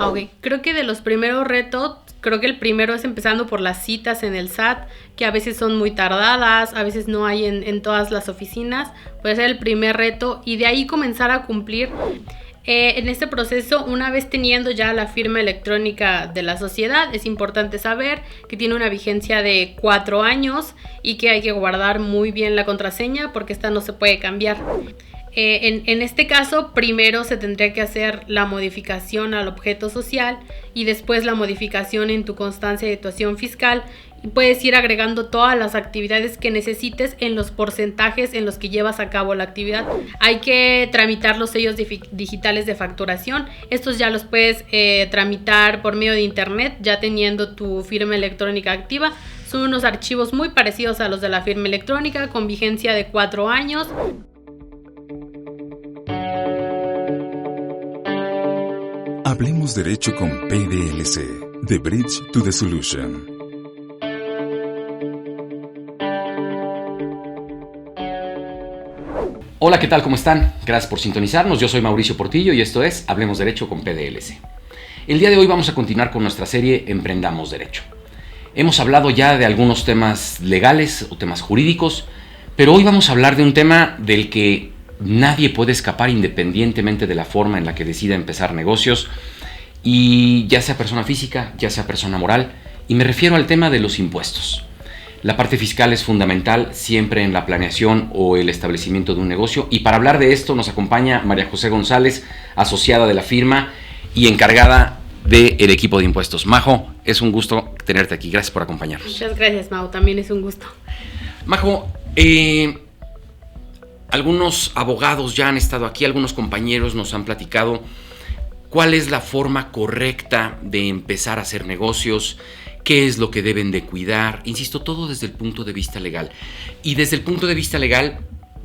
Ok, creo que de los primeros retos, creo que el primero es empezando por las citas en el SAT, que a veces son muy tardadas, a veces no hay en todas las oficinas, puede ser el primer reto y de ahí comenzar a cumplir. En este proceso, una vez teniendo ya la firma electrónica de la sociedad, es importante saber que tiene una vigencia de 4 años y que hay que guardar muy bien la contraseña porque esta no se puede cambiar. En este caso, primero se tendría que hacer la modificación al objeto social y después la modificación en tu constancia de situación fiscal y puedes ir agregando todas las actividades que necesites en los porcentajes en los que llevas a cabo la actividad. Hay que tramitar los sellos digitales de facturación. Estos ya los puedes tramitar por medio de internet ya teniendo tu firma electrónica activa. Son unos archivos muy parecidos a los de la firma electrónica con vigencia de 4 años. Hablemos Derecho con PDLC, The Bridge to the Solution. Hola, ¿qué tal? ¿Cómo están? Gracias por sintonizarnos. Yo soy Mauricio Portillo y esto es Hablemos Derecho con PDLC. El día de hoy vamos a continuar con nuestra serie Emprendamos Derecho. Hemos hablado ya de algunos temas legales o temas jurídicos, pero hoy vamos a hablar de un tema del que nadie puede escapar independientemente de la forma en la que decida empezar negocios, y ya sea persona física, ya sea persona moral, y me refiero al tema de los impuestos. La parte fiscal es fundamental siempre en la planeación o el establecimiento de un negocio, y para hablar de esto nos acompaña María José González, asociada de la firma y encargada del equipo de impuestos. Majo, es un gusto tenerte aquí. Gracias por acompañarnos. Muchas gracias, Mau. También es un gusto. Majo, algunos abogados ya han estado aquí, algunos compañeros nos han platicado cuál es la forma correcta de empezar a hacer negocios, qué es lo que deben de cuidar, insisto, todo desde el punto de vista legal. Y desde el punto de vista legal,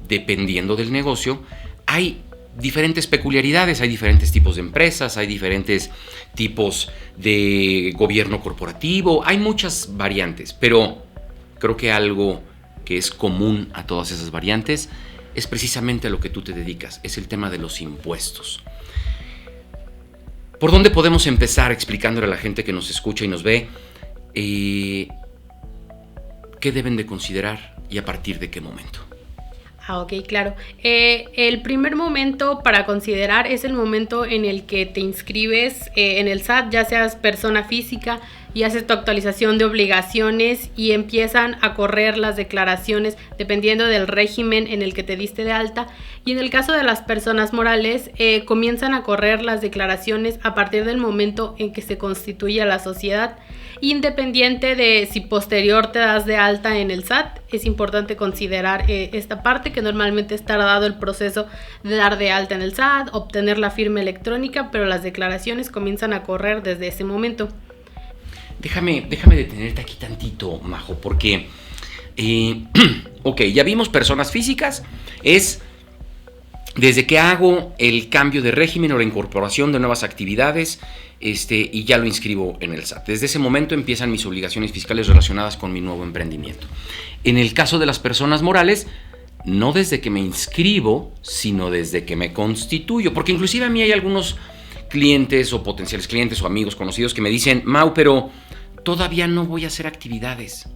dependiendo del negocio, hay diferentes peculiaridades, hay diferentes tipos de empresas, hay diferentes tipos de gobierno corporativo, hay muchas variantes, pero creo que algo que es común a todas esas variantes es precisamente a lo que tú te dedicas, es el tema de los impuestos. ¿Por dónde podemos empezar explicándole a la gente que nos escucha y nos ve qué deben de considerar y a partir de qué momento? Ok, claro. El primer momento para considerar es el momento en el que te inscribes en el SAT, ya seas persona física y haces tu actualización de obligaciones y empiezan a correr las declaraciones dependiendo del régimen en el que te diste de alta. Y en el caso de las personas morales, comienzan a correr las declaraciones a partir del momento en que se constituye la sociedad. Independiente de si posterior te das de alta en el SAT, es importante considerar esta parte que normalmente está dado el proceso de dar de alta en el SAT, obtener la firma electrónica, pero las declaraciones comienzan a correr desde ese momento. Déjame detenerte aquí tantito, Majo, porque, ok, ya vimos personas físicas, es desde que hago el cambio de régimen o la incorporación de nuevas actividades, y ya lo inscribo en el SAT. Desde ese momento empiezan mis obligaciones fiscales relacionadas con mi nuevo emprendimiento. En el caso de las personas morales, no desde que me inscribo, sino desde que me constituyo, porque inclusive a mí hay algunos clientes o potenciales clientes o amigos conocidos que me dicen, Mau, pero todavía no voy a hacer actividades.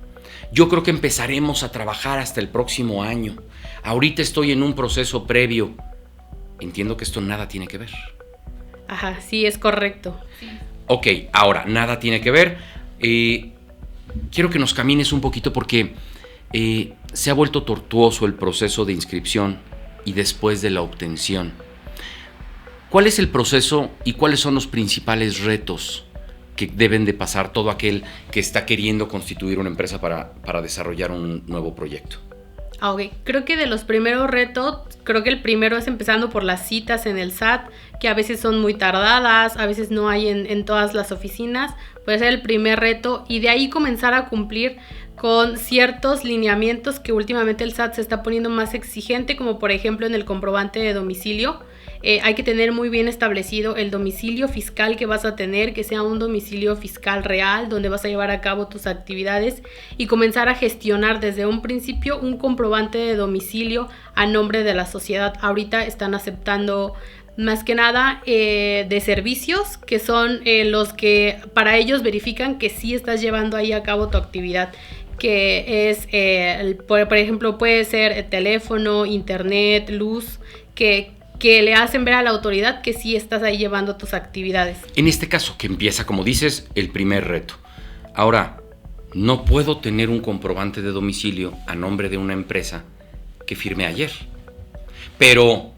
Yo creo que empezaremos a trabajar hasta el próximo año. Ahorita estoy en un proceso previo. Entiendo que esto nada tiene que ver. Ajá, sí, es correcto. Ok, ahora, nada tiene que ver. Quiero que nos camines un poquito porque se ha vuelto tortuoso el proceso de inscripción y después de la obtención. ¿Cuál es el proceso y cuáles son los principales retos que deben de pasar todo aquel que está queriendo constituir una empresa para desarrollar un nuevo proyecto? Ok, creo que de los primeros retos, creo que el primero es empezando por las citas en el SAT, que a veces son muy tardadas, a veces no hay en todas las oficinas, puede ser el primer reto y de ahí comenzar a cumplir con ciertos lineamientos que últimamente el SAT se está poniendo más exigente, como por ejemplo en el comprobante de domicilio. Hay que tener muy bien establecido el domicilio fiscal que vas a tener, que sea un domicilio fiscal real donde vas a llevar a cabo tus actividades y comenzar a gestionar desde un principio un comprobante de domicilio a nombre de la sociedad. Ahorita están aceptando más que nada de servicios, que son los que para ellos verifican que sí estás llevando ahí a cabo tu actividad, que es, por ejemplo, puede ser teléfono, internet, luz, que le hacen ver a la autoridad que sí estás ahí llevando tus actividades. En este caso, que empieza, como dices, el primer reto. Ahora, no puedo tener un comprobante de domicilio a nombre de una empresa que firmé ayer, pero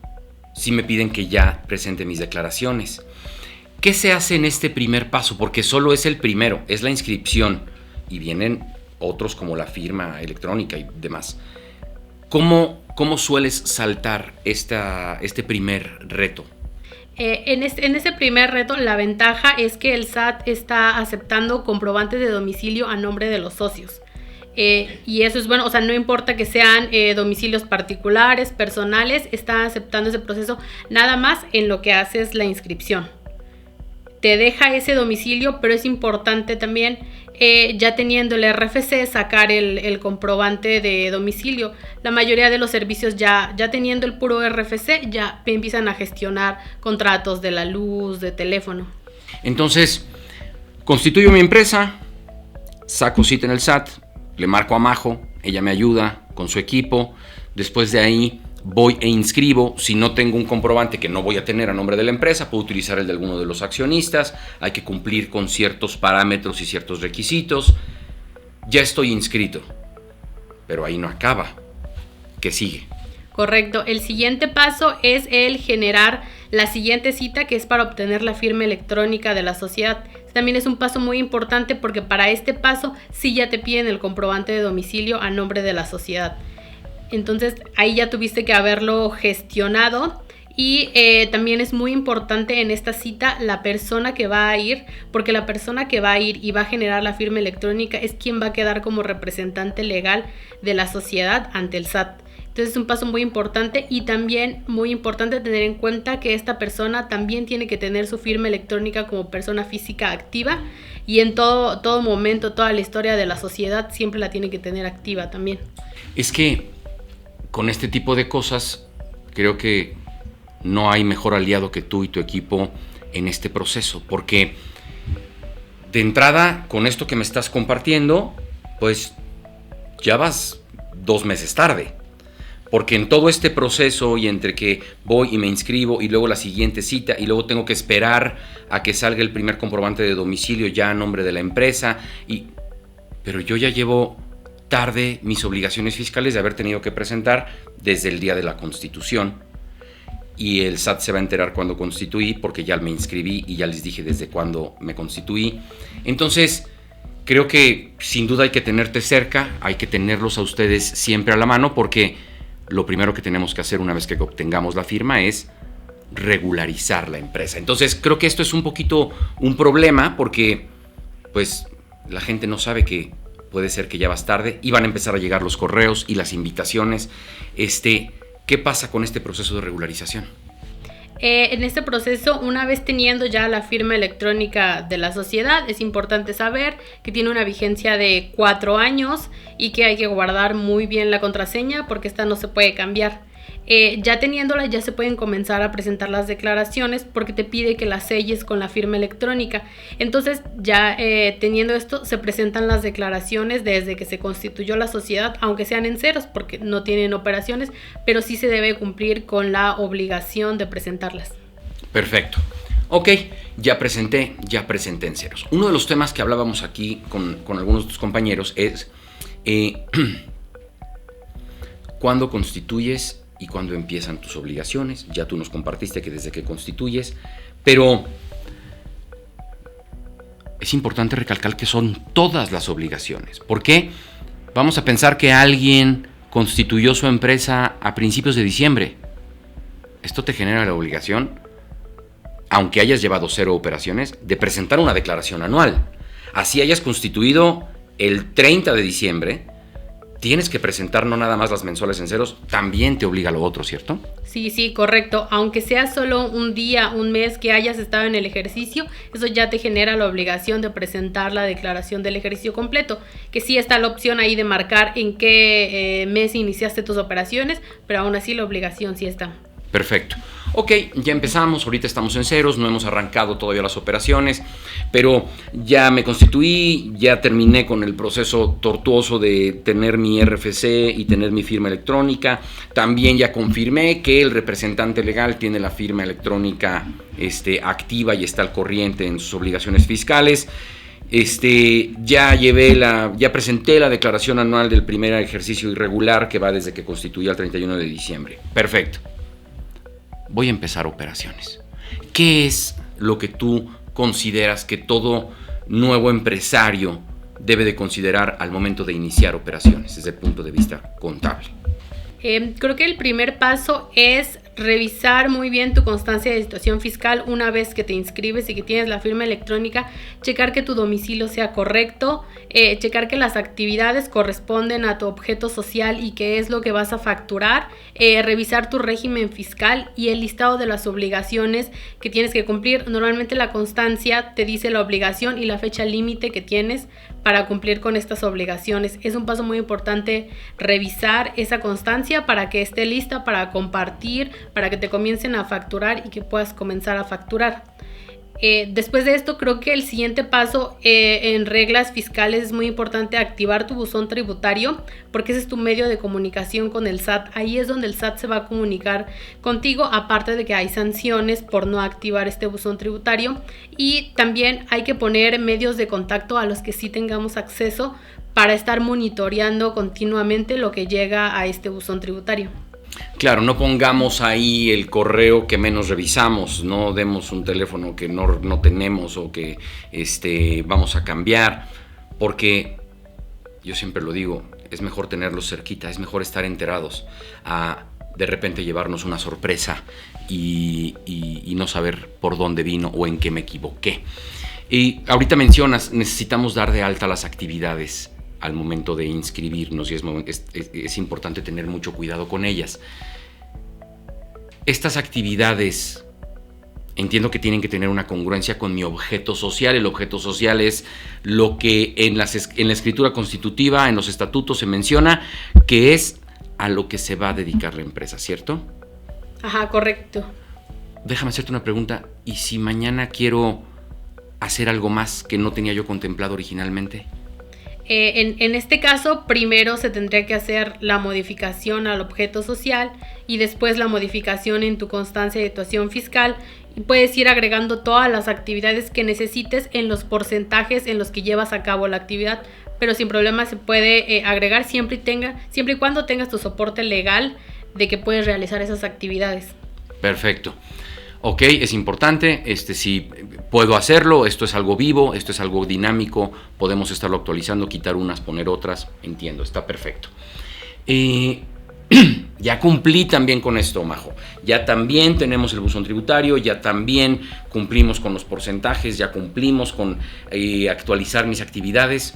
sí me piden que ya presente mis declaraciones. ¿Qué se hace en este primer paso? Porque solo es el primero, es la inscripción, y vienen otros como la firma electrónica y demás. ¿Cómo sueles saltar este primer reto? En este primer reto, la ventaja es que el SAT está aceptando comprobantes de domicilio a nombre de los socios. Y eso es bueno, o sea, no importa que sean domicilios particulares, personales, están aceptando ese proceso nada más en lo que haces la inscripción. Te deja ese domicilio, pero es importante también, ya teniendo el RFC, sacar el comprobante de domicilio. La mayoría de los servicios ya teniendo el puro RFC, ya empiezan a gestionar contratos de la luz, de teléfono. Entonces, constituyo mi empresa, saco cita en el SAT, le marco a Majo, ella me ayuda con su equipo, después de ahí voy e inscribo. Si no tengo un comprobante, que no voy a tener a nombre de la empresa, puedo utilizar el de alguno de los accionistas. Hay que cumplir con ciertos parámetros y ciertos requisitos. Ya estoy inscrito, pero ahí no acaba. ¿Qué sigue? Correcto. El siguiente paso es el generar la siguiente cita, que es para obtener la firma electrónica de la sociedad. También es un paso muy importante porque para este paso sí ya te piden el comprobante de domicilio a nombre de la sociedad. Entonces ahí ya tuviste que haberlo gestionado. Y también es muy importante en esta cita la persona que va a ir, porque la persona que va a ir y va a generar la firma electrónica es quien va a quedar como representante legal de la sociedad ante el SAT. Entonces es un paso muy importante, y también muy importante tener en cuenta que esta persona también tiene que tener su firma electrónica como persona física activa, y en todo momento, toda la historia de la sociedad siempre la tiene que tener activa también. Es que con este tipo de cosas creo que no hay mejor aliado que tú y tu equipo en este proceso, porque de entrada, con esto que me estás compartiendo, pues ya vas 2 meses tarde, porque en todo este proceso, y entre que voy y me inscribo y luego la siguiente cita y luego tengo que esperar a que salga el primer comprobante de domicilio ya a nombre de la empresa, pero yo ya llevo tarde mis obligaciones fiscales de haber tenido que presentar desde el día de la constitución, y el SAT se va a enterar cuando constituí, porque ya me inscribí y ya les dije desde cuándo me constituí. Entonces creo que sin duda hay que tenerte cerca, hay que tenerlos a ustedes siempre a la mano, porque lo primero que tenemos que hacer una vez que obtengamos la firma es regularizar la empresa. Entonces creo que esto es un poquito un problema, porque pues la gente no sabe que puede ser que ya vas tarde y van a empezar a llegar los correos y las invitaciones. ¿Qué pasa con este proceso de regularización? En este proceso, una vez teniendo ya la firma electrónica de la sociedad, es importante saber que tiene una vigencia de 4 años y que hay que guardar muy bien la contraseña, porque esta no se puede cambiar. Ya teniéndola, ya se pueden comenzar a presentar las declaraciones, porque te pide que las selles con la firma electrónica. Entonces ya teniendo esto, se presentan las declaraciones desde que se constituyó la sociedad, aunque sean en ceros porque no tienen operaciones, pero sí se debe cumplir con la obligación de presentarlas. Perfecto. Ok, ya presenté en ceros. Uno de los temas que hablábamos aquí con algunos de tus compañeros es cuándo constituyes y cuándo empiezan tus obligaciones. Ya tú nos compartiste que desde que constituyes, pero es importante recalcar que son todas las obligaciones. ¿Por qué? Vamos a pensar que alguien constituyó su empresa a principios de diciembre. Esto te genera la obligación, aunque hayas llevado 0 operaciones, de presentar una declaración anual. Así hayas constituido el 30 de diciembre, tienes que presentar no nada más las mensuales en ceros, también te obliga a lo otro, ¿cierto? Sí, correcto. Aunque sea solo un día, un mes que hayas estado en el ejercicio, eso ya te genera la obligación de presentar la declaración del ejercicio completo, que sí está la opción ahí de marcar en qué mes iniciaste tus operaciones, pero aún así la obligación sí está. Perfecto. Ok, ya empezamos, ahorita estamos en ceros, no hemos arrancado todavía las operaciones, pero ya me constituí, ya terminé con el proceso tortuoso de tener mi RFC y tener mi firma electrónica. También ya confirmé que el representante legal tiene la firma electrónica activa y está al corriente en sus obligaciones fiscales. Ya presenté la declaración anual del primer ejercicio irregular que va desde que constituí al 31 de diciembre. Perfecto. Voy a empezar operaciones. ¿Qué es lo que tú consideras que todo nuevo empresario debe de considerar al momento de iniciar operaciones desde el punto de vista contable? Creo que el primer paso es revisar muy bien tu constancia de situación fiscal una vez que te inscribes y que tienes la firma electrónica, checar que tu domicilio sea correcto, checar que las actividades corresponden a tu objeto social y qué es lo que vas a facturar, revisar tu régimen fiscal y el listado de las obligaciones que tienes que cumplir. Normalmente la constancia te dice la obligación y la fecha límite que tienes para cumplir con estas obligaciones. Es un paso muy importante revisar esa constancia para que esté lista para compartir, para que te comiencen a facturar y que puedas comenzar a facturar. Después de esto, creo que el siguiente paso en reglas fiscales es muy importante activar tu buzón tributario, porque ese es tu medio de comunicación con el SAT. Ahí es donde el SAT se va a comunicar contigo, aparte de que hay sanciones por no activar este buzón tributario. Y también hay que poner medios de contacto a los que sí tengamos acceso para estar monitoreando continuamente lo que llega a este buzón tributario. Claro, no pongamos ahí el correo que menos revisamos, no demos un teléfono que no tenemos o que vamos a cambiar, porque yo siempre lo digo, es mejor tenerlos cerquita, es mejor estar enterados a de repente llevarnos una sorpresa y no saber por dónde vino o en qué me equivoqué. Y ahorita mencionas, necesitamos dar de alta las actividades al momento de inscribirnos y es importante tener mucho cuidado con ellas. Estas actividades entiendo que tienen que tener una congruencia con mi objeto social. El objeto social es lo que en la escritura constitutiva, en los estatutos se menciona, que es a lo que se va a dedicar la empresa, ¿cierto? Ajá, correcto. Déjame hacerte una pregunta. ¿Y si mañana quiero hacer algo más que no tenía yo contemplado originalmente? En este caso, primero se tendría que hacer la modificación al objeto social y después la modificación en tu constancia de situación fiscal. Y puedes ir agregando todas las actividades que necesites en los porcentajes en los que llevas a cabo la actividad, pero sin problema se puede agregar siempre y cuando tengas tu soporte legal de que puedes realizar esas actividades. Perfecto. Ok, es importante, si puedo hacerlo, esto es algo vivo, esto es algo dinámico, podemos estarlo actualizando, quitar unas, poner otras, entiendo, está perfecto. Ya cumplí también con esto, Majo, ya también tenemos el buzón tributario, ya también cumplimos con los porcentajes, ya cumplimos con actualizar mis actividades.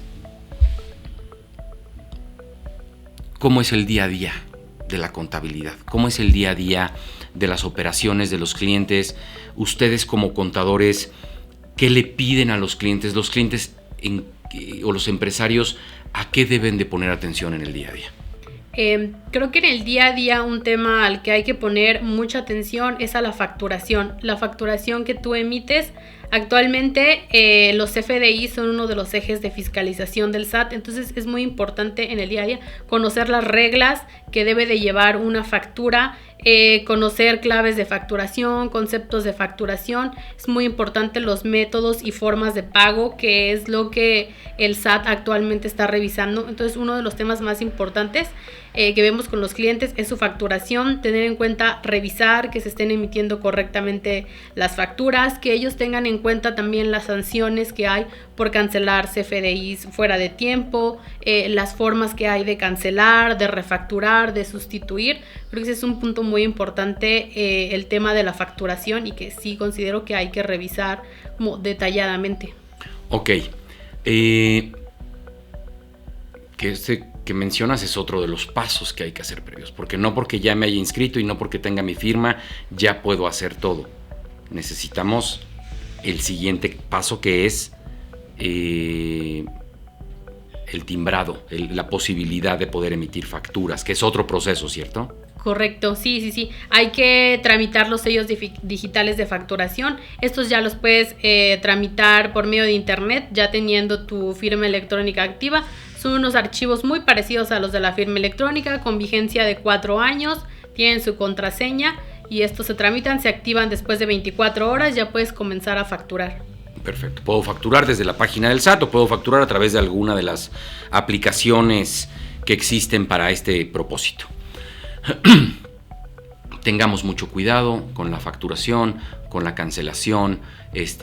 ¿Cómo es el día a día de la contabilidad? ¿Cómo es el día a día de las operaciones de los clientes? Ustedes como contadores, ¿qué le piden a los clientes? Los clientes o los empresarios, ¿a qué deben de poner atención en el día a día? Creo que en el día a día un tema al que hay que poner mucha atención es a la facturación. La facturación que tú emites. Actualmente los CFDI son uno de los ejes de fiscalización del SAT, entonces es muy importante en el día a día conocer las reglas que debe de llevar una factura, conocer claves de facturación, conceptos de facturación. Es muy importante los métodos y formas de pago, que es lo que el SAT actualmente está revisando. Entonces uno de los temas más importantes que vemos con los clientes es su facturación, tener en cuenta, revisar que se estén emitiendo correctamente las facturas, que ellos tengan en cuenta también las sanciones que hay por cancelar CFDIs fuera de tiempo, las formas que hay de cancelar, de refacturar, de sustituir. Creo que ese es un punto muy importante, el tema de la facturación, y que sí considero que hay que revisar como detalladamente. Ok. Que mencionas es otro de los pasos que hay que hacer previos, porque no porque ya me haya inscrito y no porque tenga mi firma ya puedo hacer todo. Necesitamos el siguiente paso, que es el timbrado, la posibilidad de poder emitir facturas, que es otro proceso, ¿cierto? Correcto, sí. Hay que tramitar los sellos digitales de facturación. Estos ya los puedes tramitar por medio de internet, ya teniendo tu firma electrónica activa. Son unos archivos muy parecidos a los de la firma electrónica, con vigencia de 4 años, tienen su contraseña y estos se tramitan, se activan después de 24 horas, ya puedes comenzar a facturar. Perfecto. Puedo facturar desde la página del SAT o puedo facturar a través de alguna de las aplicaciones que existen para este propósito. Tengamos mucho cuidado con la facturación, con la cancelación,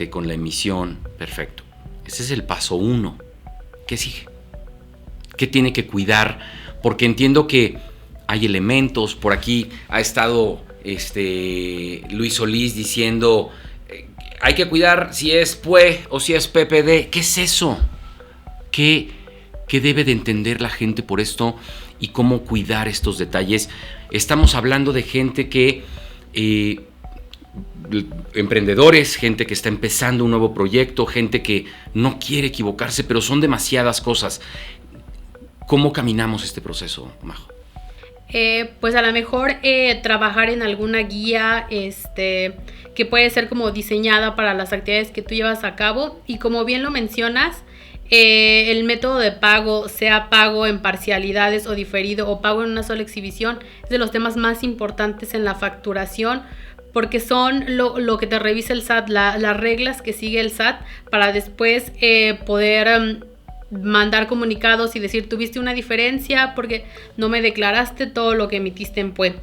con la emisión. Perfecto. Ese es el paso 1. ¿Qué sigue? ¿Qué tiene que cuidar? Porque entiendo que hay elementos. Por aquí ha estado Luis Solís diciendo hay que cuidar si es PUE o si es PPD. ¿Qué es eso? ¿Qué debe de entender la gente por esto y cómo cuidar estos detalles? Estamos hablando de gente que, emprendedores, gente que está empezando un nuevo proyecto, gente que no quiere equivocarse, pero son demasiadas cosas. ¿Cómo caminamos este proceso, Majo? Pues a lo mejor trabajar en alguna guía que puede ser como diseñada para las actividades que tú llevas a cabo, y como bien lo mencionas, el método de pago, sea pago en parcialidades o diferido o pago en una sola exhibición, es de los temas más importantes en la facturación, porque son lo que te revisa el SAT, las reglas que sigue el SAT para después poder mandar comunicados y decir tuviste una diferencia porque no me declaraste todo lo que emitiste en PUE.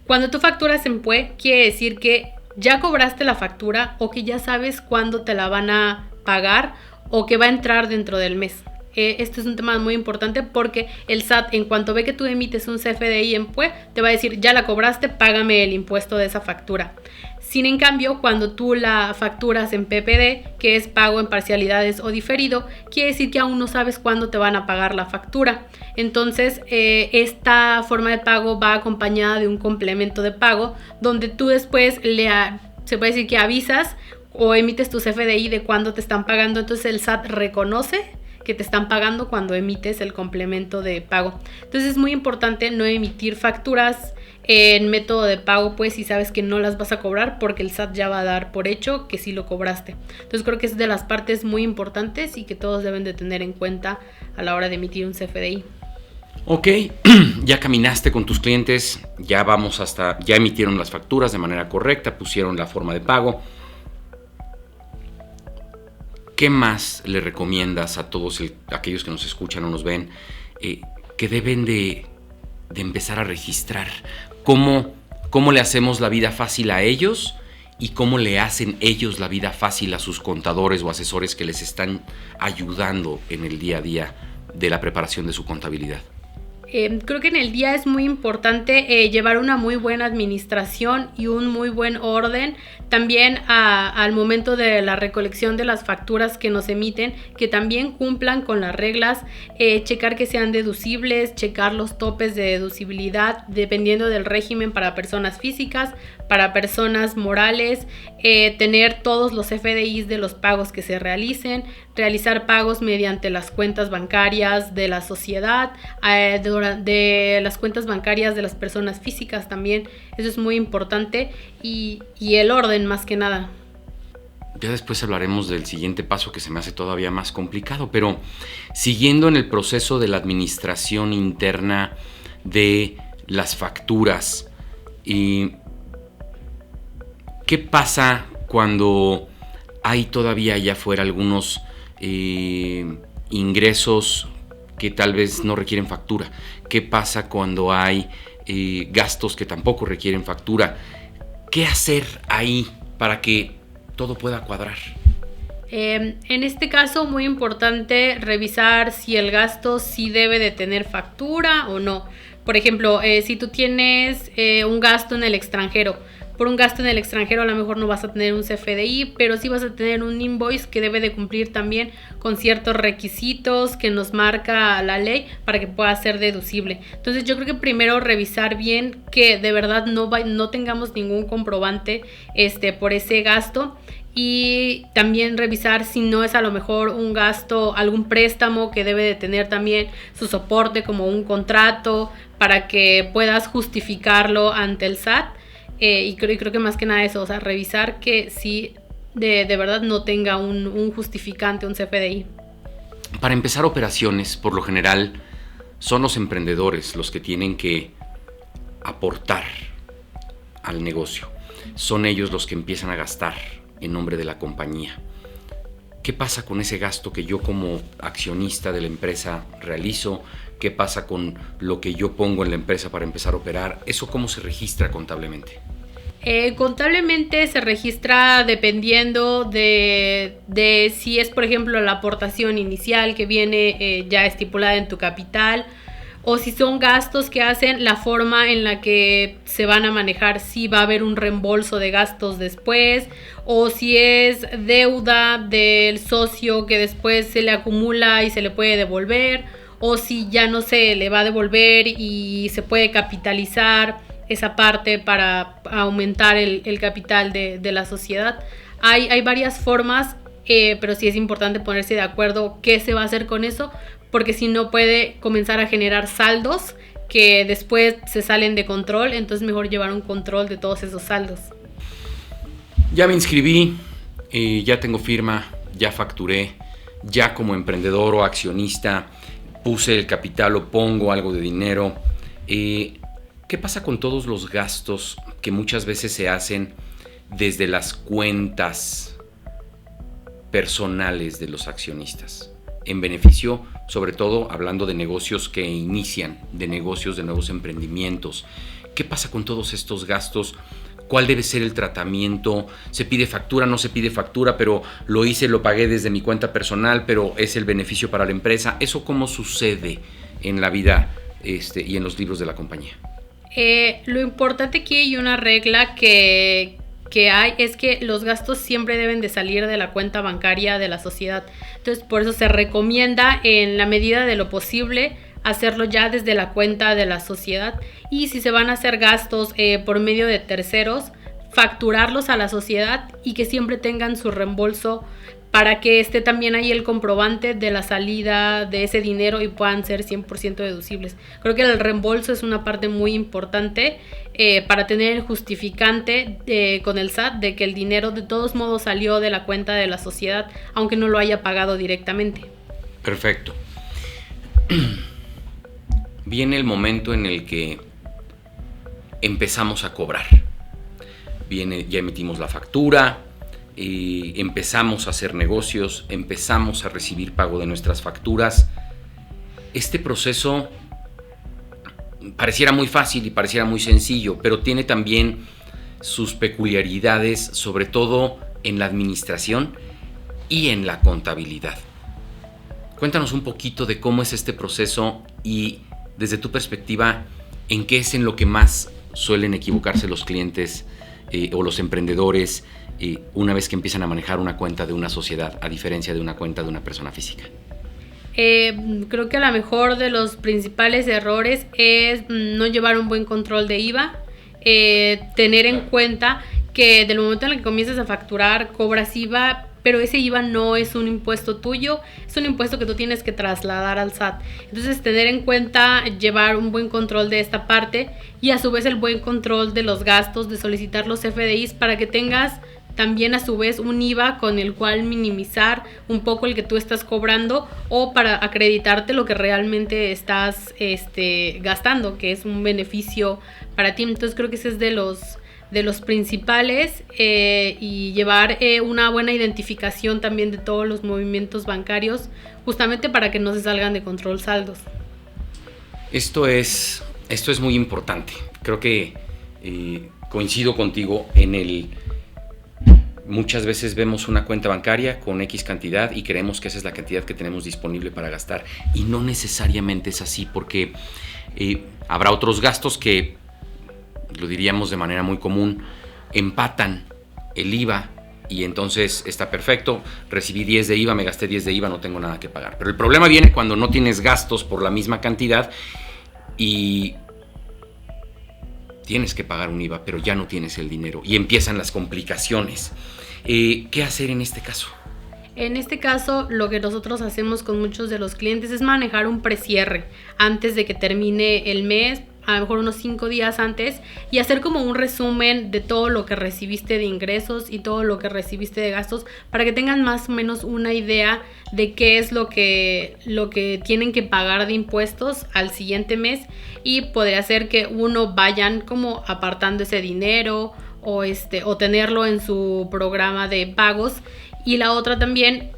Cuando tú facturas en PUE, quiere decir que ya cobraste la factura o que ya sabes cuándo te la van a pagar o que va a entrar dentro del mes. Este es un tema muy importante porque el SAT, en cuanto ve que tú emites un CFDI en PUE, te va a decir ya la cobraste, págame el impuesto de esa factura. Sin en cambio, cuando tú la facturas en PPD, que es pago en parcialidades o diferido, quiere decir que aún no sabes cuándo te van a pagar la factura. Entonces, esta forma de pago va acompañada de un complemento de pago, donde tú después se puede decir que avisas o emites tu CFDI de cuándo te están pagando. Entonces el SAT reconoce que te están pagando cuando emites el complemento de pago. Entonces es muy importante no emitir facturas en método de pago, pues si sabes que no las vas a cobrar, porque el SAT ya va a dar por hecho que sí lo cobraste. Entonces creo que es de las partes muy importantes y que todos deben de tener en cuenta a la hora de emitir un CFDI. Ok, ya caminaste con tus clientes, ya emitieron las facturas de manera correcta, pusieron la forma de pago. ¿Qué más le recomiendas a todos aquellos que nos escuchan o nos ven que deben de empezar a registrar? ¿Cómo le hacemos la vida fácil a ellos y cómo le hacen ellos la vida fácil a sus contadores o asesores que les están ayudando en el día a día de la preparación de su contabilidad? Creo que en el día es muy importante llevar una muy buena administración y un muy buen orden. También al momento de la recolección de las facturas que nos emiten, que también cumplan con las reglas, checar que sean deducibles, checar los topes de deducibilidad dependiendo del régimen para personas físicas, para personas morales, tener todos los FDIs de los pagos que se realicen, realizar pagos mediante las cuentas bancarias de la sociedad, de las cuentas bancarias de las personas físicas también. Eso es muy importante y el orden más que nada. Ya después hablaremos del siguiente paso que se me hace todavía más complicado, pero siguiendo en el proceso de la administración interna de las facturas, ¿qué pasa cuando hay todavía allá afuera algunos ingresos que tal vez no requieren factura? ¿Qué pasa cuando hay gastos que tampoco requieren factura? ¿Qué hacer ahí para que todo pueda cuadrar? En este caso, muy importante revisar si el gasto sí debe de tener factura o no. Por ejemplo, si tú tienes un gasto en el extranjero, por un gasto en el extranjero a lo mejor no vas a tener un CFDI, pero sí vas a tener un invoice que debe de cumplir también con ciertos requisitos que nos marca la ley para que pueda ser deducible. Entonces yo creo que primero revisar bien que de verdad no tengamos ningún comprobante por ese gasto, y también revisar si no es a lo mejor un gasto, algún préstamo que debe de tener también su soporte como un contrato para que puedas justificarlo ante el SAT. Y creo que más que nada eso, o sea, revisar que sí de verdad no tenga un justificante, un CFDI. Para empezar operaciones, por lo general, son los emprendedores los que tienen que aportar al negocio. Son ellos los que empiezan a gastar en nombre de la compañía. ¿Qué pasa con ese gasto que yo como accionista de la empresa realizo? ¿Qué pasa con lo que yo pongo en la empresa para empezar a operar? ¿Eso cómo se registra contablemente? Contablemente se registra dependiendo de si es, por ejemplo, la aportación inicial que viene ya estipulada en tu capital, o si son gastos que hacen, la forma en la que se van a manejar, si va a haber un reembolso de gastos después, o si es deuda del socio que después se le acumula y se le puede devolver, o si ya no se le va a devolver y se puede capitalizar esa parte para aumentar el capital de la sociedad. Hay varias formas, pero sí es importante ponerse de acuerdo qué se va a hacer con eso, porque si no puede comenzar a generar saldos que después se salen de control, entonces mejor llevar un control de todos esos saldos. Ya me inscribí, ya tengo firma, ya facturé, ya como emprendedor o accionista puse el capital o pongo algo de dinero. ¿Qué pasa con todos los gastos que muchas veces se hacen desde las cuentas personales de los accionistas? En beneficio, sobre todo, hablando de negocios que inician, de negocios, de nuevos emprendimientos. ¿Qué pasa con todos estos gastos? ¿Cuál debe ser el tratamiento? ¿Se pide factura? ¿No se pide factura? Pero lo hice, lo pagué desde mi cuenta personal, pero es el beneficio para la empresa. ¿Eso cómo sucede en la vida y en los libros de la compañía? Lo importante aquí y una regla que hay es que los gastos siempre deben de salir de la cuenta bancaria de la sociedad. Entonces, por eso se recomienda en la medida de lo posible hacerlo ya desde la cuenta de la sociedad, y si se van a hacer gastos por medio de terceros, facturarlos a la sociedad y que siempre tengan su reembolso para que esté también ahí el comprobante de la salida de ese dinero y puedan ser 100% deducibles. Creo que el reembolso es una parte muy importante para tener el justificante con el SAT de que el dinero de todos modos salió de la cuenta de la sociedad, aunque no lo haya pagado directamente. Perfecto. Viene el momento en el que empezamos a cobrar. Ya emitimos la factura, empezamos a hacer negocios, empezamos a recibir pago de nuestras facturas. Este proceso pareciera muy fácil y pareciera muy sencillo, pero tiene también sus peculiaridades, sobre todo en la administración y en la contabilidad. Cuéntanos un poquito de cómo es este proceso y, desde tu perspectiva, en qué es en lo que más suelen equivocarse los clientes o los emprendedores una vez que empiezan a manejar una cuenta de una sociedad, a diferencia de una cuenta de una persona física. Creo que a lo mejor de los principales errores es no llevar un buen control de IVA, tener en cuenta que del momento en el que comienzas a facturar cobras IVA, pero ese IVA no es un impuesto tuyo, es un impuesto que tú tienes que trasladar al SAT. Entonces, tener en cuenta llevar un buen control de esta parte y a su vez el buen control de los gastos, de solicitar los FDIs para que tengas también a su vez un IVA con el cual minimizar un poco el que tú estás cobrando o para acreditarte lo que realmente estás gastando, que es un beneficio para ti. Entonces creo que ese es de los principales, y llevar una buena identificación también de todos los movimientos bancarios, justamente para que no se salgan de control saldos. Esto es muy importante. Creo que coincido contigo en el... Muchas veces vemos una cuenta bancaria con X cantidad y creemos que esa es la cantidad que tenemos disponible para gastar, y no necesariamente es así, porque habrá otros gastos que, lo diríamos de manera muy común, empatan el IVA y entonces está perfecto, recibí 10 de IVA, me gasté 10 de IVA, no tengo nada que pagar. Pero el problema viene cuando no tienes gastos por la misma cantidad y tienes que pagar un IVA, pero ya no tienes el dinero y empiezan las complicaciones. ¿Qué hacer en este caso? En este caso, lo que nosotros hacemos con muchos de los clientes es manejar un precierre antes de que termine el mes, a lo mejor unos 5 días antes, y hacer como un resumen de todo lo que recibiste de ingresos y todo lo que recibiste de gastos, para que tengan más o menos una idea de qué es lo que tienen que pagar de impuestos al siguiente mes, y podría ser que uno vayan como apartando ese dinero o tenerlo en su programa de pagos. Y la otra también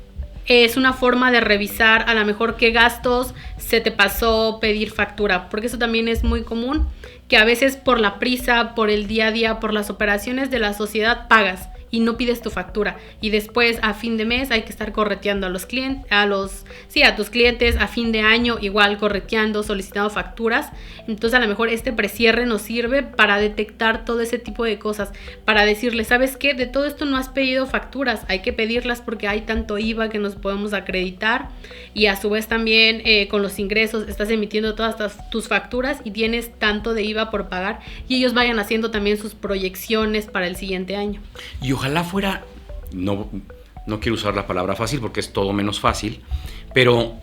es una forma de revisar a lo mejor qué gastos se te pasó pedir factura, porque eso también es muy común, que a veces por la prisa, por el día a día, por las operaciones de la sociedad pagas y no pides tu factura, y después a fin de mes hay que estar correteando a los clientes, a tus clientes, a fin de año igual correteando, solicitando facturas. Entonces a lo mejor este precierre nos sirve para detectar todo ese tipo de cosas, para decirle, ¿sabes qué? De todo esto no has pedido facturas, hay que pedirlas porque hay tanto IVA que nos podemos acreditar, y a su vez también con los ingresos estás emitiendo todas tus facturas y tienes tanto de IVA por pagar, y ellos vayan haciendo también sus proyecciones para el siguiente año. Y ojalá fuera, no quiero usar la palabra fácil porque es todo menos fácil, pero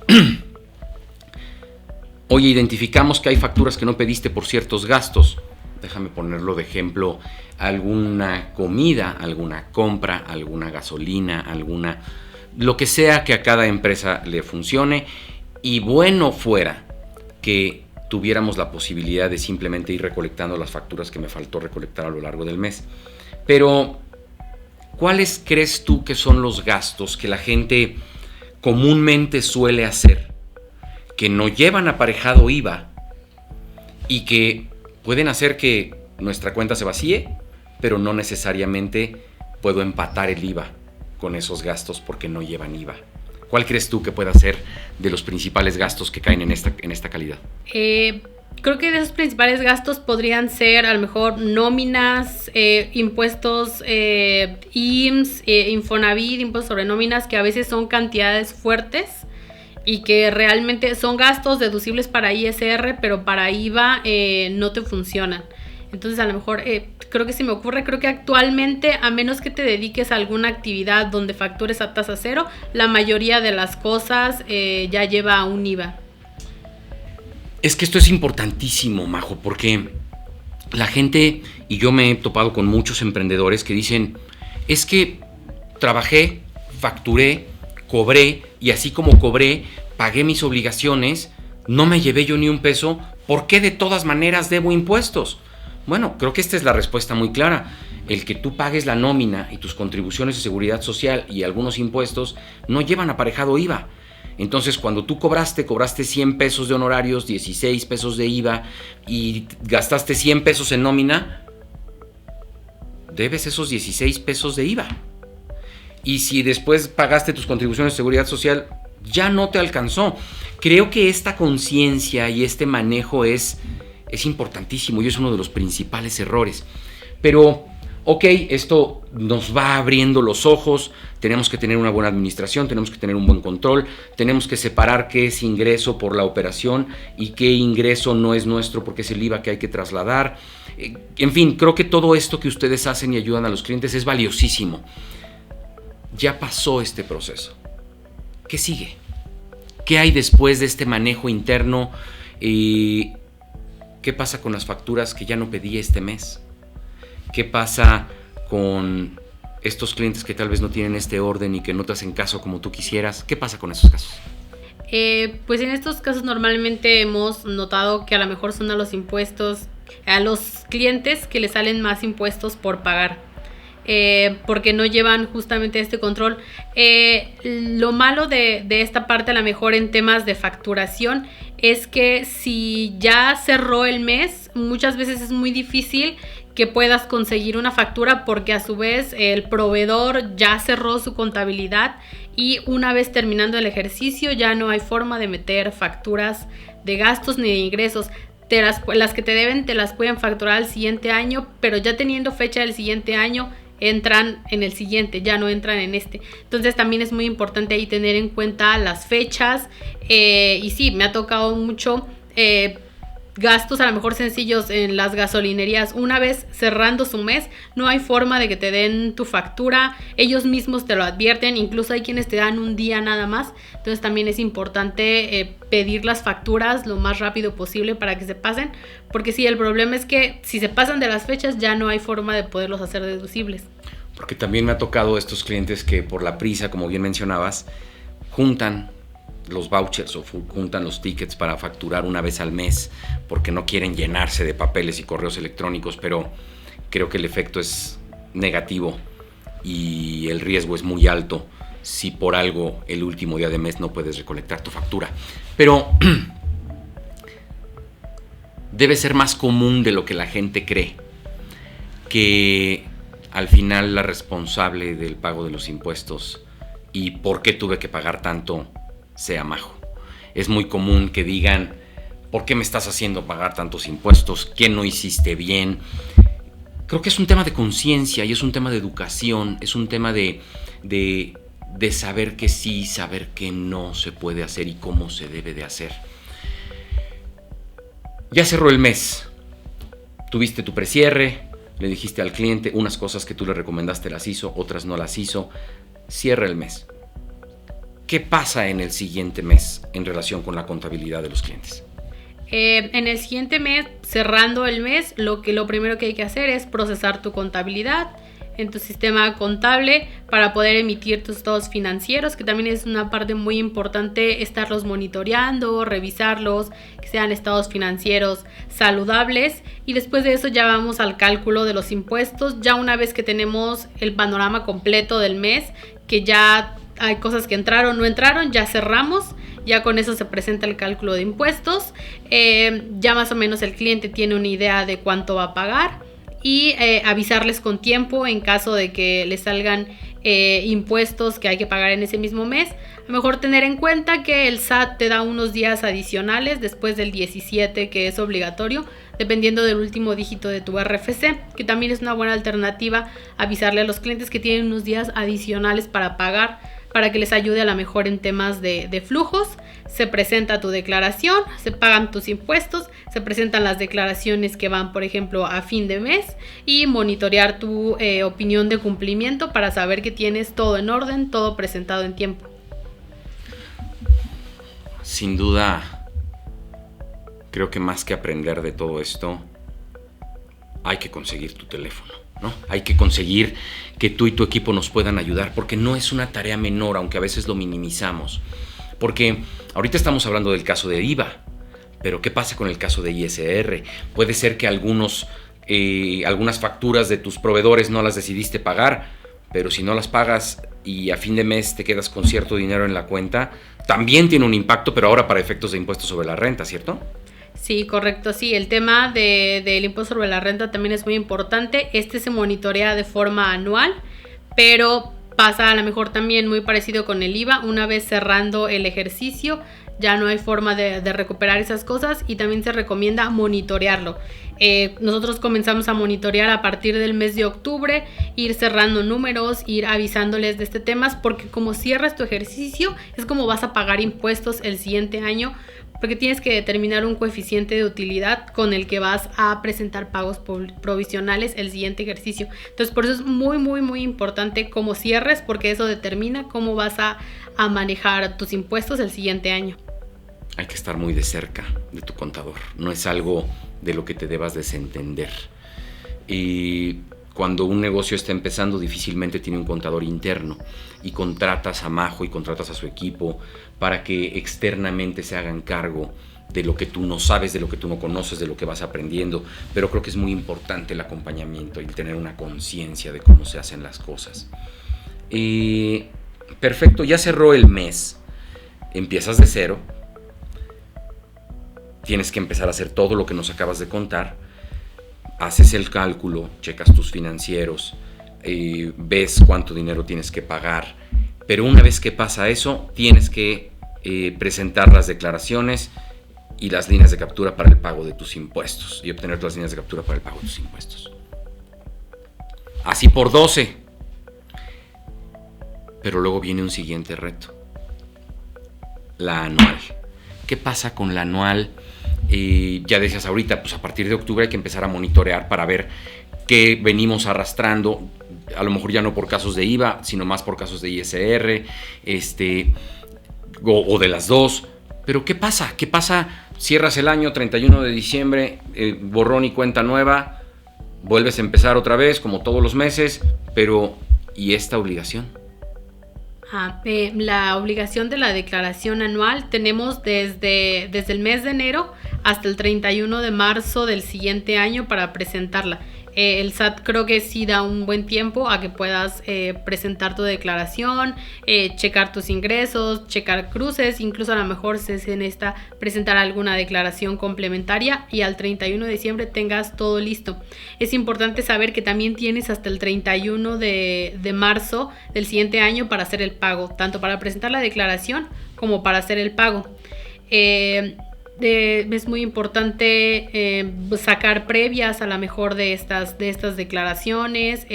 oye, identificamos que hay facturas que no pediste por ciertos gastos. Déjame ponerlo de ejemplo, alguna comida, alguna compra, alguna gasolina, lo que sea que a cada empresa le funcione, y bueno fuera que tuviéramos la posibilidad de simplemente ir recolectando las facturas que me faltó recolectar a lo largo del mes. Pero ¿cuáles crees tú que son los gastos que la gente comúnmente suele hacer, que no llevan aparejado IVA y que pueden hacer que nuestra cuenta se vacíe, pero no necesariamente puedo empatar el IVA con esos gastos porque no llevan IVA? ¿Cuál crees tú que pueda ser de los principales gastos que caen en esta calidad? Creo que de esos principales gastos podrían ser a lo mejor nóminas, impuestos, IMSS, Infonavit, impuestos sobre nóminas, que a veces son cantidades fuertes y que realmente son gastos deducibles para ISR, pero para IVA no te funcionan. Entonces a lo mejor creo que actualmente, a menos que te dediques a alguna actividad donde factures a tasa cero, la mayoría de las cosas ya lleva un IVA. Es que esto es importantísimo, Majo, porque la gente, y yo me he topado con muchos emprendedores que dicen, es que trabajé, facturé, cobré, y así como cobré, pagué mis obligaciones, no me llevé yo ni un peso, ¿por qué de todas maneras debo impuestos? Bueno, creo que esta es la respuesta muy clara. El que tú pagues la nómina y tus contribuciones de seguridad social y algunos impuestos no llevan aparejado IVA. Entonces, cuando tú cobraste 100 pesos de honorarios, 16 pesos de IVA y gastaste 100 pesos en nómina, debes esos 16 pesos de IVA. Y si después pagaste tus contribuciones de seguridad social, ya no te alcanzó. Creo que esta conciencia y este manejo es importantísimo y es uno de los principales errores. Pero ok, esto nos va abriendo los ojos, tenemos que tener una buena administración, tenemos que tener un buen control, tenemos que separar qué es ingreso por la operación y qué ingreso no es nuestro porque es el IVA que hay que trasladar. En fin, creo que todo esto que ustedes hacen y ayudan a los clientes es valiosísimo. Ya pasó este proceso. ¿Qué sigue? ¿Qué hay después de este manejo interno? ¿Qué pasa con las facturas que ya no pedí este mes? ¿Qué pasa con estos clientes que tal vez no tienen este orden y que no te hacen caso como tú quisieras? ¿Qué pasa con esos casos? Pues en estos casos normalmente hemos notado que a lo mejor son a los impuestos, a los clientes que les salen más impuestos por pagar, porque no llevan justamente este control. Lo malo de esta parte, a lo mejor en temas de facturación, es que si ya cerró el mes, muchas veces es muy difícil que puedas conseguir una factura porque a su vez el proveedor ya cerró su contabilidad y una vez terminando el ejercicio ya no hay forma de meter facturas de gastos ni de ingresos. Las que te deben te las pueden facturar al siguiente año, pero ya teniendo fecha del siguiente año entran en el siguiente, ya no entran en este. Entonces también es muy importante ahí tener en cuenta las fechas, y sí, me ha tocado mucho gastos a lo mejor sencillos en las gasolinerías, una vez cerrando su mes, no hay forma de que te den tu factura, ellos mismos te lo advierten, incluso hay quienes te dan un día nada más, entonces también es importante pedir las facturas lo más rápido posible para que se pasen, porque sí, el problema es que si se pasan de las fechas ya no hay forma de poderlos hacer deducibles. Porque también me ha tocado estos clientes que por la prisa, como bien mencionabas, juntan los vouchers o juntan los tickets para facturar una vez al mes porque no quieren llenarse de papeles y correos electrónicos, pero creo que el efecto es negativo y el riesgo es muy alto si por algo el último día de mes no puedes recolectar tu factura. Pero debe ser más común de lo que la gente cree que al final la responsable del pago de los impuestos y por qué tuve que pagar tanto sea Majo. Es muy común que digan, ¿por qué me estás haciendo pagar tantos impuestos? ¿Qué no hiciste bien? Creo que es un tema de conciencia y es un tema de educación, es un tema de saber que sí, saber que no se puede hacer y cómo se debe de hacer. Ya cerró el mes, tuviste tu precierre, le dijiste al cliente unas cosas que tú le recomendaste las hizo, otras no las hizo, cierra el mes. ¿Qué pasa en el siguiente mes en relación con la contabilidad de los clientes? En el siguiente mes, cerrando el mes, lo primero que hay que hacer es procesar tu contabilidad en tu sistema contable para poder emitir tus estados financieros, que también es una parte muy importante estarlos monitoreando, revisarlos, que sean estados financieros saludables, y después de eso ya vamos al cálculo de los impuestos. Ya una vez que tenemos el panorama completo del mes, que ya hay cosas que entraron, no entraron, ya cerramos, ya con eso se presenta el cálculo de impuestos, ya más o menos el cliente tiene una idea de cuánto va a pagar y avisarles con tiempo en caso de que le salgan impuestos que hay que pagar en ese mismo mes. A lo mejor tener en cuenta que el SAT te da unos días adicionales después del 17, que es obligatorio, dependiendo del último dígito de tu RFC, que también es una buena alternativa avisarle a los clientes que tienen unos días adicionales para pagar, para que les ayude a lo mejor en temas de flujos. Se presenta tu declaración, se pagan tus impuestos, se presentan las declaraciones que van, por ejemplo, a fin de mes, y monitorear tu opinión de cumplimiento para saber que tienes todo en orden, todo presentado en tiempo. Sin duda, creo que más que aprender de todo esto, hay que conseguir tu teléfono, ¿no? Hay que conseguir que tú y tu equipo nos puedan ayudar, porque no es una tarea menor, aunque a veces lo minimizamos. Porque ahorita estamos hablando del caso de IVA, pero ¿qué pasa con el caso de ISR? Puede ser que algunas facturas de tus proveedores no las decidiste pagar, pero si no las pagas y a fin de mes te quedas con cierto dinero en la cuenta, también tiene un impacto, pero ahora para efectos de impuestos sobre la renta, ¿cierto? Sí, correcto, sí. El tema del impuesto sobre la renta también es muy importante. Se monitorea de forma anual, pero pasa a lo mejor también muy parecido con el IVA. Una vez cerrando el ejercicio, ya no hay forma de recuperar esas cosas, y también se recomienda monitorearlo. Nosotros comenzamos a monitorear a partir del mes de octubre, ir cerrando números, ir avisándoles de este tema, porque como cierras tu ejercicio, es como vas a pagar impuestos el siguiente año, porque tienes que determinar un coeficiente de utilidad con el que vas a presentar pagos provisionales el siguiente ejercicio. Entonces, por eso es muy, muy, muy importante cómo cierres, porque eso determina cómo vas a manejar tus impuestos el siguiente año. Hay que estar muy de cerca de tu contador. No es algo de lo que te debas desentender. Y cuando un negocio está empezando, difícilmente tiene un contador interno, y contratas a Majo y contratas a su equipo para que externamente se hagan cargo de lo que tú no sabes, de lo que tú no conoces, de lo que vas aprendiendo. Pero creo que es muy importante el acompañamiento y el tener una conciencia de cómo se hacen las cosas. Perfecto, ya cerró el mes, empiezas de cero, tienes que empezar a hacer todo lo que nos acabas de contar. Haces el cálculo, checas tus financieros, ves cuánto dinero tienes que pagar, pero una vez que pasa eso, tienes que presentar las declaraciones y las líneas de captura para el pago de tus impuestos, y obtener las líneas de captura para el pago de tus impuestos. Así por 12. Pero luego viene un siguiente reto: la anual. ¿Qué pasa con la anual? Ya decías ahorita, pues a partir de octubre hay que empezar a monitorear para ver qué venimos arrastrando, a lo mejor ya no por casos de IVA, sino más por casos de ISR, o de las dos. Pero ¿qué pasa? ¿Qué pasa? Cierras el año, 31 de diciembre, borrón y cuenta nueva, vuelves a empezar otra vez, como todos los meses, pero ¿y esta obligación? La obligación de la declaración anual tenemos desde el mes de enero hasta el 31 de marzo del siguiente año para presentarla. El SAT creo que sí da un buen tiempo a que puedas presentar tu declaración, checar tus ingresos, checar cruces, incluso a lo mejor se necesita presentar alguna declaración complementaria y al 31 de diciembre tengas todo listo. Es importante saber que también tienes hasta el 31 de marzo del siguiente año para hacer el pago, tanto para presentar la declaración como para hacer el pago. Es muy importante sacar previas a lo mejor de estas declaraciones,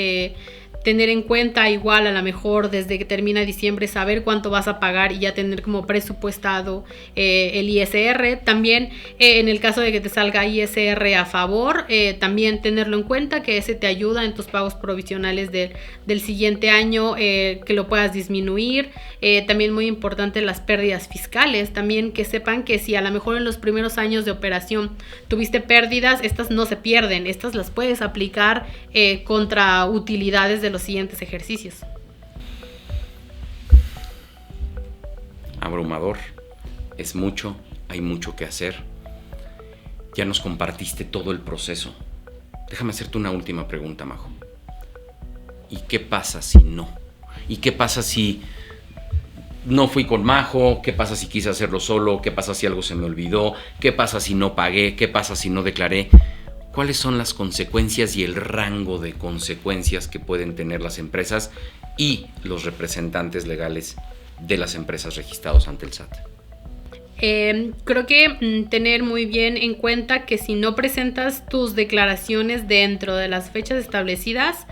tener en cuenta igual a lo mejor desde que termina diciembre saber cuánto vas a pagar y ya tener como presupuestado el ISR. También en el caso de que te salga ISR a favor, también tenerlo en cuenta, que ese te ayuda en tus pagos provisionales del siguiente año, que lo puedas disminuir. También muy importante las pérdidas fiscales, también que sepan que si a lo mejor en los primeros años de operación tuviste pérdidas, estas no se pierden, estas las puedes aplicar contra utilidades de los siguientes ejercicios. Abrumador, es mucho, hay mucho que hacer. Ya nos compartiste todo el proceso. Déjame hacerte una última pregunta, Majo. ¿Y qué pasa si no? ¿Y qué pasa si no fui con Majo? ¿Qué pasa si quise hacerlo solo? ¿Qué pasa si algo se me olvidó? ¿Qué pasa si no pagué? ¿Qué pasa si no declaré? ¿Cuáles son las consecuencias y el rango de consecuencias que pueden tener las empresas y los representantes legales de las empresas registrados ante el SAT? Creo que tener muy bien en cuenta que si no presentas tus declaraciones dentro de las fechas establecidas,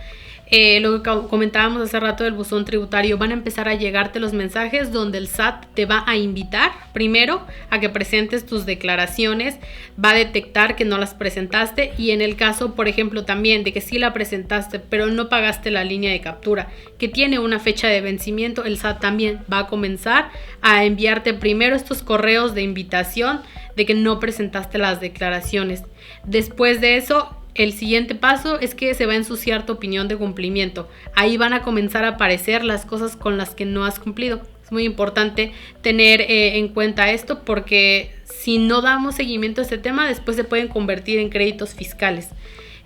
lo que comentábamos hace rato del buzón tributario, van a empezar a llegarte los mensajes donde el SAT te va a invitar primero a que presentes tus declaraciones, va a detectar que no las presentaste y en el caso, por ejemplo, también de que sí la presentaste pero no pagaste la línea de captura que tiene una fecha de vencimiento, el SAT también va a comenzar a enviarte primero estos correos de invitación de que no presentaste las declaraciones. Después de eso, el siguiente paso es que se va a ensuciar tu opinión de cumplimiento. Ahí van a comenzar a aparecer las cosas con las que no has cumplido. Es muy importante tener en cuenta esto porque si no damos seguimiento a este tema, después se pueden convertir en créditos fiscales.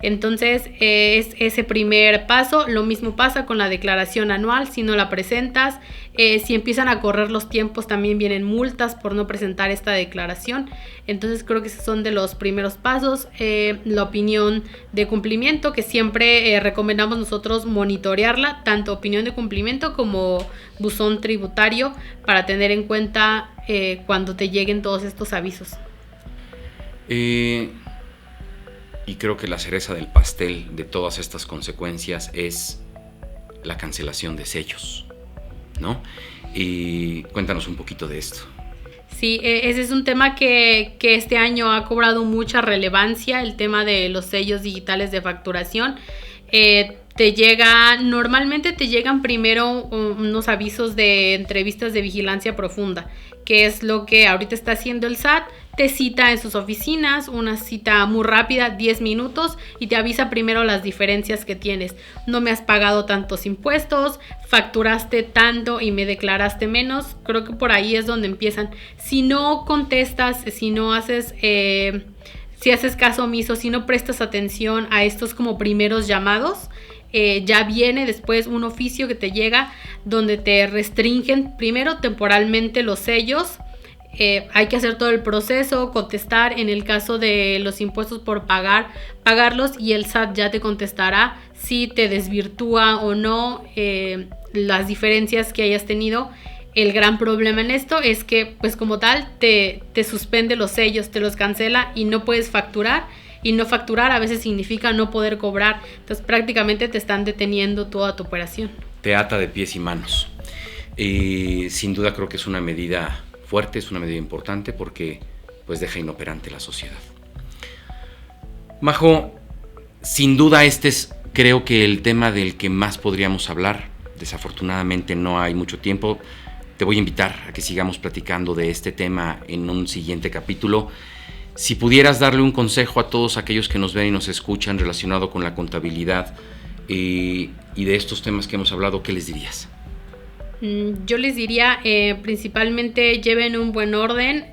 Entonces es ese primer paso. Lo mismo pasa con la declaración anual si no la presentas. Si empiezan a correr los tiempos también vienen multas por no presentar esta declaración. Entonces creo que esos son de los primeros pasos. La opinión de cumplimiento, que siempre recomendamos nosotros monitorearla, tanto opinión de cumplimiento como buzón tributario, para tener en cuenta cuando te lleguen todos estos avisos. Y creo que la cereza del pastel de todas estas consecuencias es la cancelación de sellos, ¿no? Y cuéntanos un poquito de esto. Sí, ese es un tema que este año ha cobrado mucha relevancia, el tema de los sellos digitales de facturación. Normalmente te llegan primero unos avisos de entrevistas de vigilancia profunda, que es lo que ahorita está haciendo el SAT. Te cita en sus oficinas, una cita muy rápida, 10 minutos, y te avisa primero las diferencias que tienes. No me has pagado tantos impuestos, facturaste tanto y me declaraste menos. Creo que por ahí es donde empiezan. Si no contestas, si no haces... si haces caso omiso, si no prestas atención a estos como primeros llamados, ya viene después un oficio que te llega donde te restringen primero temporalmente los sellos. Hay que hacer todo el proceso, contestar en el caso de los impuestos por pagarlos, y el SAT ya te contestará si te desvirtúa o no las diferencias que hayas tenido. El gran problema en esto es que, pues como tal, te suspende los sellos, te los cancela y no puedes facturar. Y no facturar a veces significa no poder cobrar. Entonces prácticamente te están deteniendo toda tu operación. Te ata de pies y manos. Sin duda creo que es una medida fuerte, es una medida importante porque pues deja inoperante la sociedad. Majo, sin duda este es, creo que el tema del que más podríamos hablar. Desafortunadamente no hay mucho tiempo. Te voy a invitar a que sigamos platicando de este tema en un siguiente capítulo. Si pudieras darle un consejo a todos aquellos que nos ven y nos escuchan relacionado con la contabilidad y de estos temas que hemos hablado, ¿qué les dirías? Yo les diría, principalmente lleven un buen orden,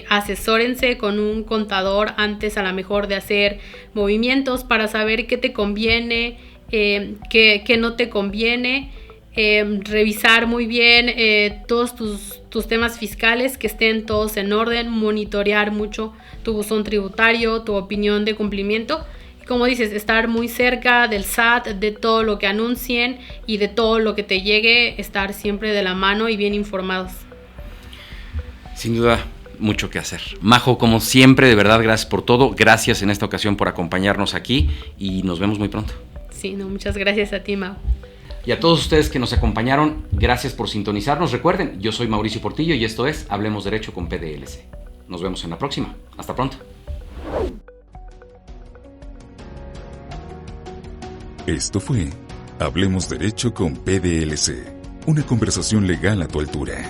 asesórense con un contador antes a lo mejor de hacer movimientos para saber qué te conviene, qué no te conviene. Revisar muy bien todos tus temas fiscales, que estén todos en orden, monitorear mucho tu buzón tributario, tu opinión de cumplimiento. Y como dices, estar muy cerca del SAT, de todo lo que anuncien y de todo lo que te llegue, estar siempre de la mano y bien informados. Sin duda, mucho que hacer. Majo, como siempre, de verdad, gracias por todo. Gracias en esta ocasión por acompañarnos aquí y nos vemos muy pronto. Sí, muchas gracias a ti, Mau. Y a todos ustedes que nos acompañaron, gracias por sintonizarnos. Recuerden, yo soy Mauricio Portillo y esto es Hablemos Derecho con PDLC. Nos vemos en la próxima. Hasta pronto. Esto fue Hablemos Derecho con PDLC, una conversación legal a tu altura.